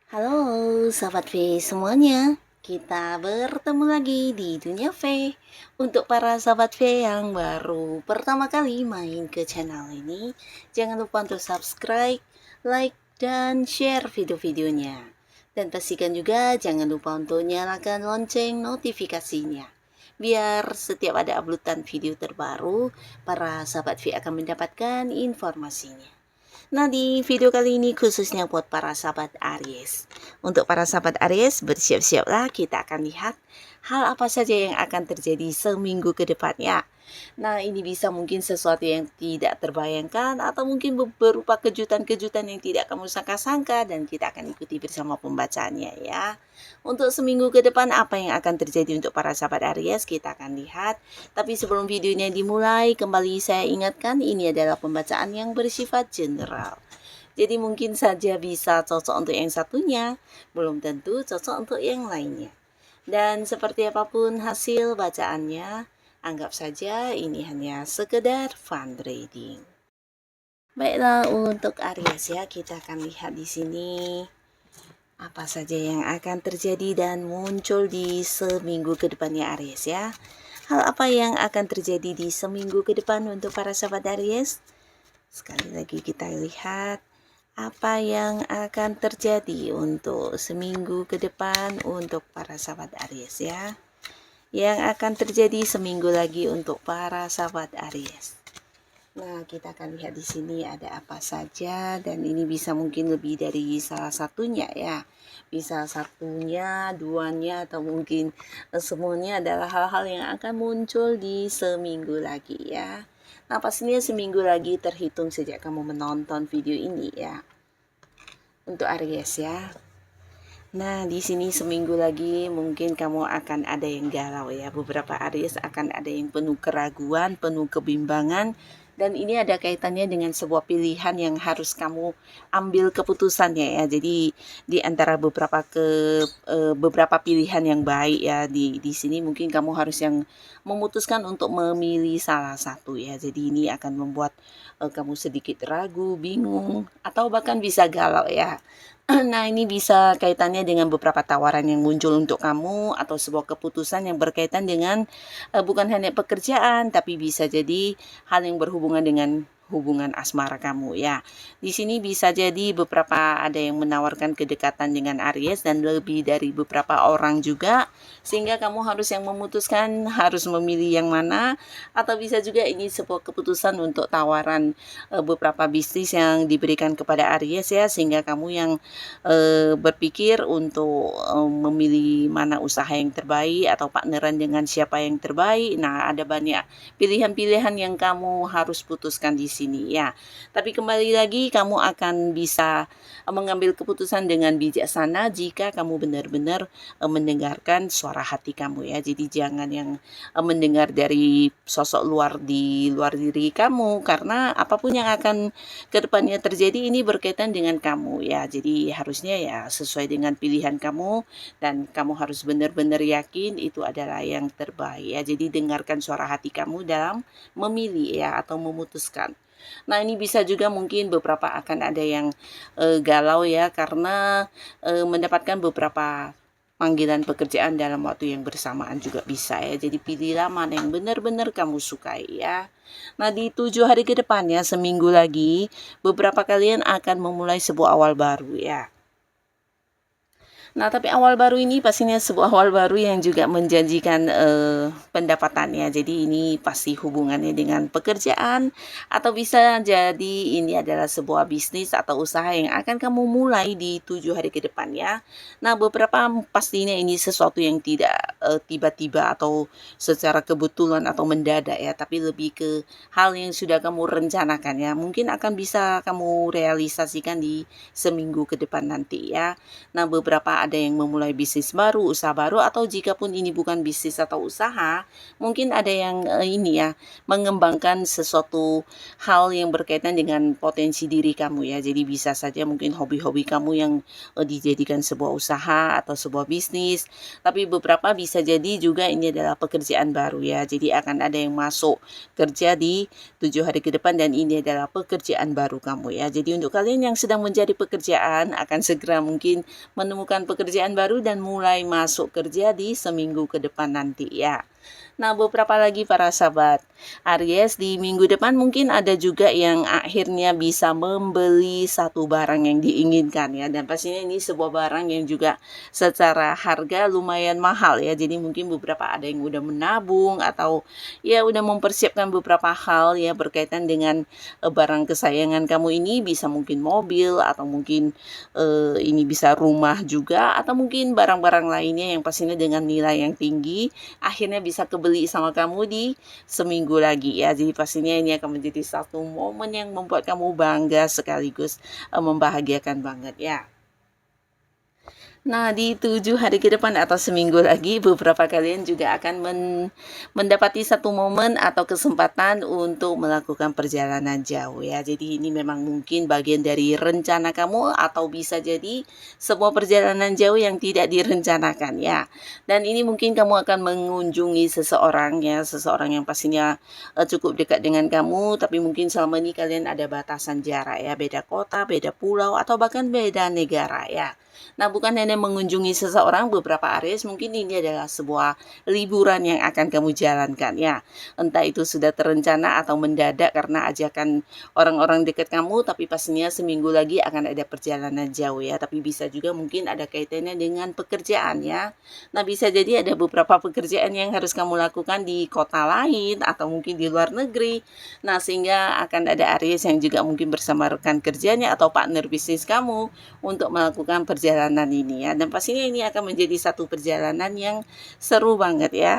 Halo Sobat V semuanya, kita bertemu lagi di Dunia V. Untuk para Sobat V yang baru pertama kali main ke channel ini, jangan lupa untuk subscribe, like, dan share video-videonya. Dan pastikan juga jangan lupa untuk nyalakan lonceng notifikasinya. Biar setiap ada uploadan video terbaru, para Sobat V akan mendapatkan informasinya. Nah, di video kali ini khususnya buat para sahabat Aries. Untuk para sahabat Aries, bersiap-siaplah, kita akan lihat hal apa saja yang akan terjadi seminggu ke depannya. Nah, ini bisa mungkin sesuatu yang tidak terbayangkan atau mungkin berupa kejutan-kejutan yang tidak kamu sangka-sangka, dan kita akan ikuti bersama pembacaannya ya. Untuk seminggu ke depan apa yang akan terjadi untuk para sahabat Aries, kita akan lihat. Tapi sebelum videonya dimulai, kembali saya ingatkan ini adalah pembacaan yang bersifat general. Jadi mungkin saja bisa cocok untuk yang satunya, belum tentu cocok untuk yang lainnya. Dan seperti apapun hasil bacaannya, anggap saja ini hanya sekedar fun reading. Baiklah, untuk Aries ya, kita akan lihat di sini apa saja yang akan terjadi dan muncul di seminggu ke depannya Aries ya. Hal apa yang akan terjadi di seminggu ke depan untuk para sahabat Aries? Sekali lagi kita lihat apa yang akan terjadi untuk seminggu ke depan untuk para sahabat Aries ya. Yang akan terjadi seminggu lagi untuk para sahabat Aries. Nah, kita akan lihat di sini ada apa saja, dan ini bisa mungkin lebih dari salah satunya ya. Bisa satunya, duanya, atau mungkin semuanya adalah hal-hal yang akan muncul di seminggu lagi ya. Nah, pastinya seminggu lagi terhitung sejak kamu menonton video ini ya. Untuk Aries ya. Nah, di sini seminggu lagi mungkin kamu akan ada yang galau ya. Beberapa Aries akan ada yang penuh keraguan, penuh kebimbangan. Dan ini ada kaitannya dengan sebuah pilihan yang harus kamu ambil keputusannya ya. Jadi di antara beberapa pilihan yang baik ya, di sini mungkin kamu harus yang memutuskan untuk memilih salah satu ya. Jadi ini akan membuat kamu sedikit ragu, bingung, atau bahkan bisa galau ya. Nah, ini bisa kaitannya dengan beberapa tawaran yang muncul untuk kamu atau sebuah keputusan yang berkaitan dengan bukan hanya pekerjaan, tapi bisa jadi hal yang berhubungan dengan hubungan asmara kamu ya. Di sini bisa jadi beberapa ada yang menawarkan kedekatan dengan Aries dan lebih dari beberapa orang juga, sehingga kamu harus yang memutuskan harus memilih yang mana, atau bisa juga ini sebuah keputusan untuk tawaran beberapa bisnis yang diberikan kepada Aries ya, sehingga kamu yang berpikir untuk memilih mana usaha yang terbaik atau partneran dengan siapa yang terbaik. Nah, ada banyak pilihan-pilihan yang kamu harus putuskan di sini ya. Tapi kembali lagi kamu akan bisa mengambil keputusan dengan bijaksana jika kamu benar-benar mendengarkan suara hati kamu ya. Jadi jangan yang mendengar dari sosok di luar diri kamu, karena apapun yang akan kedepannya terjadi ini berkaitan dengan kamu ya. Jadi harusnya ya sesuai dengan pilihan kamu, dan kamu harus benar-benar yakin itu adalah yang terbaik ya. Jadi dengarkan suara hati kamu dalam memilih ya, atau memutuskan. Nah, ini bisa juga mungkin beberapa akan ada yang galau ya, karena mendapatkan beberapa panggilan pekerjaan dalam waktu yang bersamaan juga bisa ya. Jadi pilihlah mana yang benar-benar kamu sukai ya. Nah, di 7 hari ke depannya, seminggu lagi, beberapa kalian akan memulai sebuah awal baru ya. Nah, tapi awal baru ini pastinya sebuah awal baru yang juga menjanjikan pendapatannya. Jadi ini pasti hubungannya dengan pekerjaan, atau bisa jadi ini adalah sebuah bisnis atau usaha yang akan kamu mulai di 7 hari ke depan ya. Nah, beberapa pastinya ini sesuatu yang tidak tiba-tiba atau secara kebetulan atau mendadak ya, tapi lebih ke hal yang sudah kamu rencanakan ya. Mungkin akan bisa kamu realisasikan di seminggu ke depan nanti ya. Nah, beberapa beberapa ada yang memulai bisnis baru, usaha baru, atau jika pun ini bukan bisnis atau usaha, mungkin ada yang mengembangkan sesuatu hal yang berkaitan dengan potensi diri kamu ya. Jadi bisa saja mungkin hobi-hobi kamu yang dijadikan sebuah usaha atau sebuah bisnis, tapi beberapa bisa jadi juga ini adalah pekerjaan baru ya. Jadi akan ada yang masuk kerja di 7 hari ke depan dan ini adalah pekerjaan baru kamu ya. Jadi untuk kalian yang sedang mencari pekerjaan akan segera mungkin menemukan pekerjaan baru dan mulai masuk kerja di seminggu ke depan nanti ya. Nah, beberapa lagi para sahabat Aries di minggu depan mungkin ada juga yang akhirnya bisa membeli satu barang yang diinginkan ya. Dan pastinya ini sebuah barang yang juga secara harga lumayan mahal ya. Jadi mungkin beberapa ada yang udah menabung atau ya udah mempersiapkan beberapa hal ya berkaitan dengan barang kesayangan kamu ini, bisa mungkin mobil atau mungkin ini bisa rumah juga atau mungkin barang-barang lainnya yang pastinya dengan nilai yang tinggi akhirnya bisa kebeli sama kamu di seminggu lagi ya. Jadi pastinya ini akan menjadi satu momen yang membuat kamu bangga sekaligus membahagiakan banget ya. Nah, di 7 hari ke depan atau seminggu lagi, beberapa kalian juga akan mendapati satu momen atau kesempatan untuk melakukan perjalanan jauh ya. Jadi ini memang mungkin bagian dari rencana kamu atau bisa jadi sebuah perjalanan jauh yang tidak direncanakan ya. Dan ini mungkin kamu akan mengunjungi seseorang ya, seseorang yang pastinya cukup dekat dengan kamu, tapi mungkin selama ini kalian ada batasan jarak ya, beda kota, beda pulau, atau bahkan beda negara ya. Nah, bukan hanya mengunjungi seseorang, beberapa Aries mungkin ini adalah sebuah liburan yang akan kamu jalankan ya. Entah itu sudah terencana atau mendadak karena ajakan orang-orang dekat kamu, tapi pastinya seminggu lagi akan ada perjalanan jauh ya. Tapi bisa juga mungkin ada kaitannya dengan pekerjaan ya. Nah, bisa jadi ada beberapa pekerjaan yang harus kamu lakukan di kota lain atau mungkin di luar negeri. Nah, sehingga akan ada Aries yang juga mungkin bersama rekan kerjanya atau partner bisnis kamu untuk melakukan perjalanan ini ya. Dan pastinya ini akan menjadi satu perjalanan yang seru banget ya.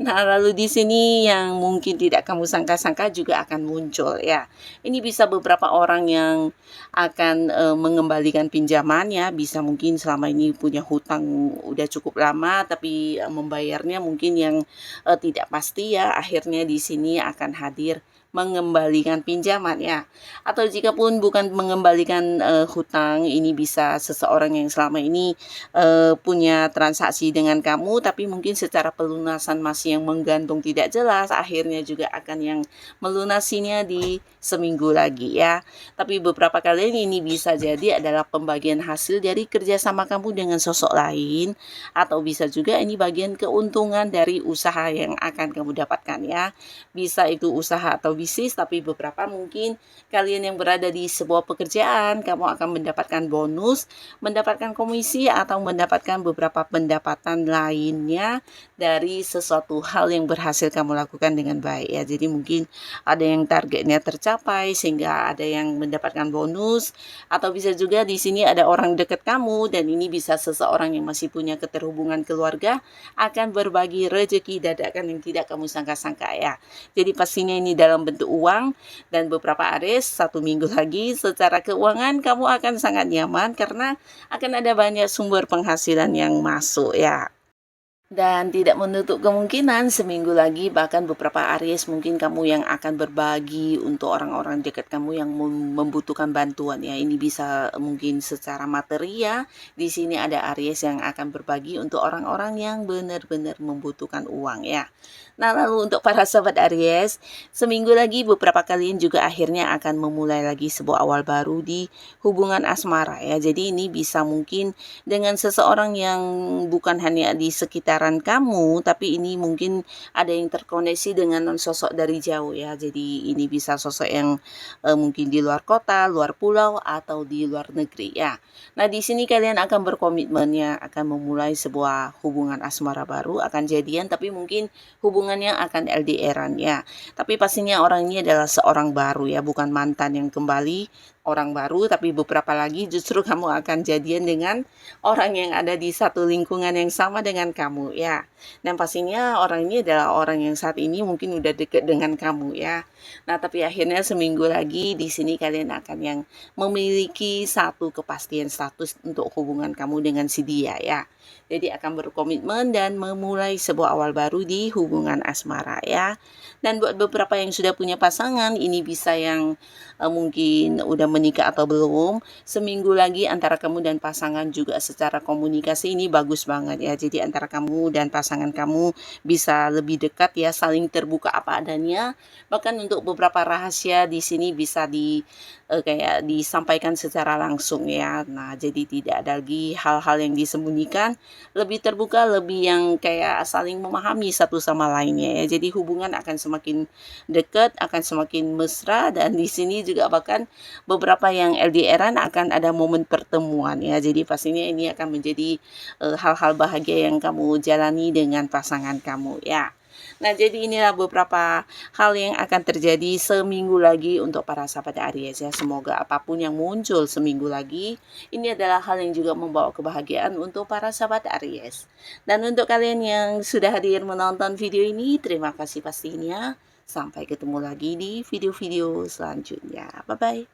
Nah, lalu di sini yang mungkin tidak kamu sangka-sangka juga akan muncul ya. Ini bisa beberapa orang yang akan mengembalikan pinjaman ya. Bisa mungkin selama ini punya hutang udah cukup lama tapi membayarnya mungkin yang tidak pasti ya. Akhirnya di sini akan hadir mengembalikan pinjaman ya. Atau jika pun bukan mengembalikan hutang, ini bisa seseorang yang selama ini punya transaksi dengan kamu tapi mungkin secara pelunasan masih yang menggantung tidak jelas, akhirnya juga akan yang melunasinya di seminggu lagi ya. Tapi beberapa kali ini bisa jadi adalah pembagian hasil dari kerjasama kamu dengan sosok lain, atau bisa juga ini bagian keuntungan dari usaha yang akan kamu dapatkan ya. Bisa itu usaha atau bisnis, tapi beberapa mungkin kalian yang berada di sebuah pekerjaan, kamu akan mendapatkan bonus, mendapatkan komisi, atau mendapatkan beberapa pendapatan lainnya dari sesuatu hal yang berhasil kamu lakukan dengan baik ya. Jadi mungkin ada yang targetnya tercapai sehingga ada yang mendapatkan bonus, atau bisa juga di sini ada orang dekat kamu dan ini bisa seseorang yang masih punya keterhubungan keluarga akan berbagi rezeki dadakan yang tidak kamu sangka-sangka ya. Jadi pastinya ini dalam bentuk uang, dan beberapa Aries satu minggu lagi secara keuangan kamu akan sangat nyaman karena akan ada banyak sumber penghasilan yang masuk ya. Dan tidak menutup kemungkinan seminggu lagi bahkan beberapa Aries mungkin kamu yang akan berbagi untuk orang-orang dekat kamu yang membutuhkan bantuan ya. Ini bisa mungkin secara materi ya. Di sini ada Aries yang akan berbagi untuk orang-orang yang benar-benar membutuhkan uang ya. Nah, lalu untuk para sahabat Aries, seminggu lagi beberapa kalian juga akhirnya akan memulai lagi sebuah awal baru di hubungan asmara ya. Jadi ini bisa mungkin dengan seseorang yang bukan hanya di sekitaran kamu, tapi ini mungkin ada yang terkoneksi dengan sosok dari jauh ya. Jadi ini bisa sosok yang mungkin di luar kota, luar pulau, atau di luar negeri ya. Nah, di sini kalian akan berkomitmen ya, akan memulai sebuah hubungan asmara baru, akan jadian tapi mungkin hubungannya akan LDR-an ya. Tapi pastinya orang ini adalah seorang baru ya, bukan mantan yang kembali, orang baru, tapi beberapa lagi justru kamu akan jadian dengan orang yang ada di satu lingkungan yang sama dengan kamu ya. Dan pastinya orang ini adalah orang yang saat ini mungkin udah deket dengan kamu ya. Nah, tapi akhirnya seminggu lagi di sini kalian akan yang memiliki satu kepastian status untuk hubungan kamu dengan si dia ya. Jadi akan berkomitmen dan memulai sebuah awal baru di hubungan asmara ya. Dan buat beberapa yang sudah punya pasangan, ini bisa yang mungkin udah menikah atau belum, seminggu lagi antara kamu dan pasangan juga secara komunikasi ini bagus banget ya. Jadi antara kamu dan pasangan kamu bisa lebih dekat ya, saling terbuka apa adanya. Bahkan untuk beberapa rahasia di sini bisa kayak disampaikan secara langsung ya. Nah, jadi tidak ada lagi hal-hal yang disembunyikan, lebih terbuka, lebih yang kayak saling memahami satu sama lainnya ya. Jadi hubungan akan semakin dekat, akan semakin mesra, dan di sini juga bahkan beberapa yang LDR-an akan ada momen pertemuan ya. Jadi pastinya ini akan menjadi hal-hal bahagia yang kamu jalani dengan pasangan kamu ya. Nah, jadi inilah beberapa hal yang akan terjadi seminggu lagi untuk para sahabat Aries ya. Semoga apapun yang muncul seminggu lagi, ini adalah hal yang juga membawa kebahagiaan untuk para sahabat Aries. Dan untuk kalian yang sudah hadir menonton video ini, terima kasih pastinya. Sampai ketemu lagi di video-video selanjutnya. Bye-bye.